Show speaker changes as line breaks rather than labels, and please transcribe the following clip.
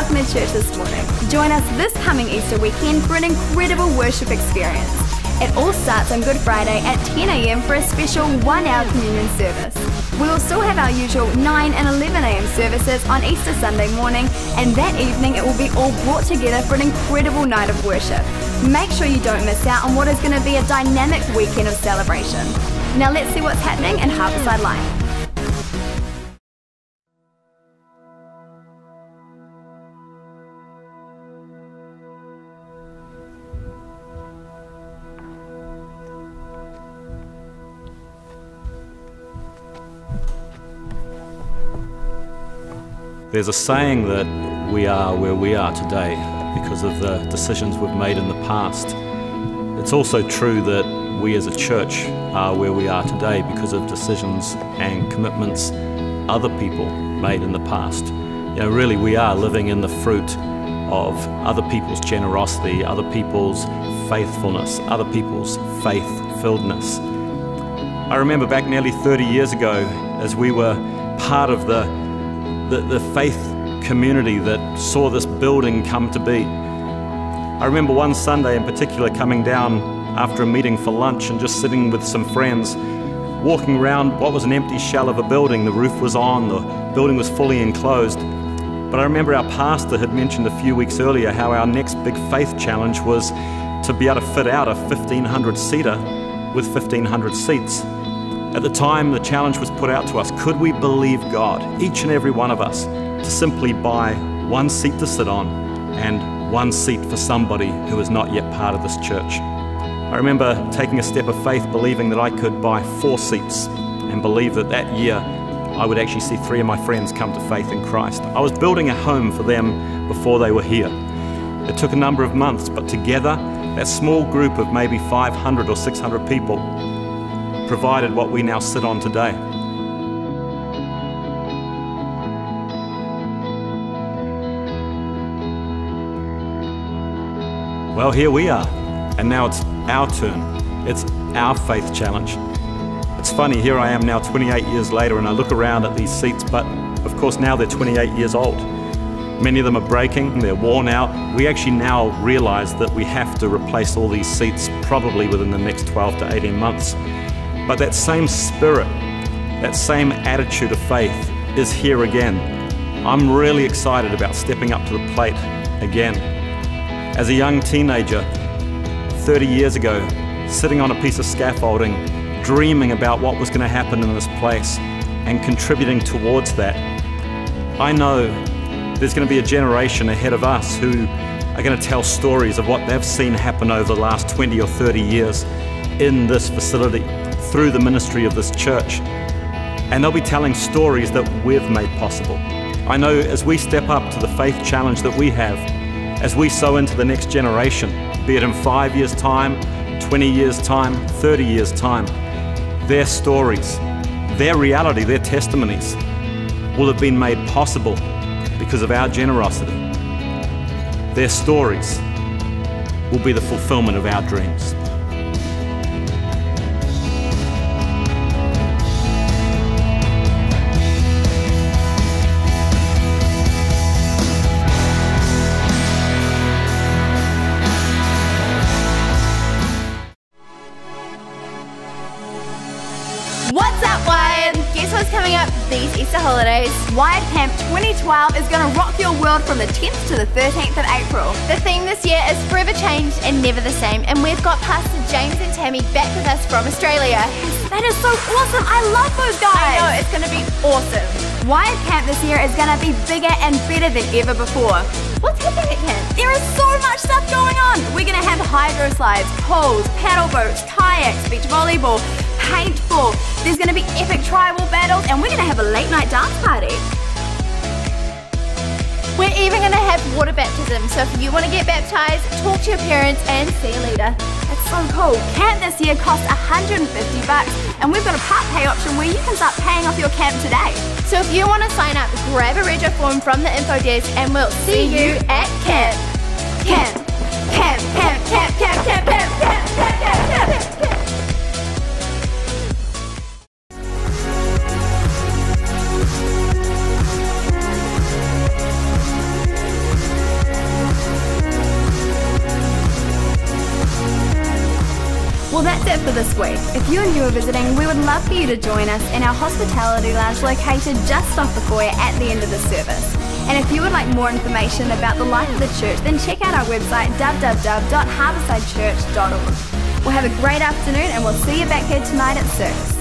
welcome to church this morning. Join us this coming Easter weekend for an incredible worship experience. It all starts on Good Friday at 10 a.m. for a special 1-hour communion service. We will still have our usual 9 and 11 a.m. services on Easter Sunday morning, and that evening it will be all brought together for an incredible night of worship. Make sure you don't miss out on what is going to be a dynamic weekend of celebration. Now let's see what's happening in Harbourside Life.
There's a saying that we are where we are today because of the decisions we've made in the past. It's also true that we as a church are where we are today because of decisions and commitments other people made in the past. You know, really we are living in the fruit of other people's generosity, other people's faithfulness, other people's faith-filledness. I remember back nearly 30 years ago as we were part of the faith community that saw this building come to be. I remember one Sunday in particular coming down after a meeting for lunch and just sitting with some friends, walking around what was an empty shell of a building. The roof was on, the building was fully enclosed. But I remember our pastor had mentioned a few weeks earlier how our next big faith challenge was to be able to fit out a 1,500-seater with 1,500 seats. At the time, the challenge was put out to us, could we believe God, each and every one of us, to simply buy one seat to sit on and one seat for somebody who is not yet part of this church? I remember taking a step of faith, believing that I could buy 4 seats and believe that that year I would actually see 3 of my friends come to faith in Christ. I was building a home for them before they were here. It took a number of months, but together, that small group of maybe 500 or 600 people provided what we now sit on today. Well, here we are, and now it's our turn. It's our faith challenge. It's funny, here I am now 28 years later and I look around at these seats, but of course now they're 28 years old. Many of them are breaking, they're worn out. We actually now realize that we have to replace all these seats probably within the next 12 to 18 months. But that same spirit, that same attitude of faith is here again. I'm really excited about stepping up to the plate again. As a young teenager, 30 years ago, sitting on a piece of scaffolding, dreaming about what was going to happen in this place and contributing towards that. I know there's going to be a generation ahead of us who are going to tell stories of what they've seen happen over the last 20 or 30 years in this facility, through the ministry of this church. And they'll be telling stories that we've made possible. I know as we step up to the faith challenge that we have, as we sow into the next generation, be it in 5 years' time, 20 years' time, 30 years' time, their stories, their reality, their testimonies will have been made possible because of our generosity. Their stories will be the fulfillment of our dreams.
What's up, Wired? Guess what's coming up these Easter holidays? Wired Camp 2012 is going to rock your world from the 10th to the 13th of April. The theme this year is Forever Changed and Never the Same, and we've got Pastor James and Tammy back with us from Australia. That is so awesome! I love those guys! I know, it's going to be awesome. Wired Camp this year is going to be bigger and better than ever before. What's happening at camp? There is so much stuff going on! We're going to have hydro slides, pools, paddle boats, kayaks, beach volleyball, paintball. There's going to be epic tribal battles, and we're going to have a late night dance party. We're even going to have water baptism, so if you want to get baptized, talk to your parents and see a leader. That's so cool. Camp this year costs $150, and we've got a part pay option where you can start paying off your camp today. So if you want to sign up, grab a rego form from the info desk, and we'll see you at camp. Camp, camp, camp, camp, camp, camp, camp, camp, camp, camp, camp, camp. If you and you are visiting, we would love for you to join us in our hospitality lounge located just off the foyer at the end of the service. And if you would like more information about the life of the church, then check out our website www.harboursidechurch.org. We'll have a great afternoon and we'll see you back here tonight at 6.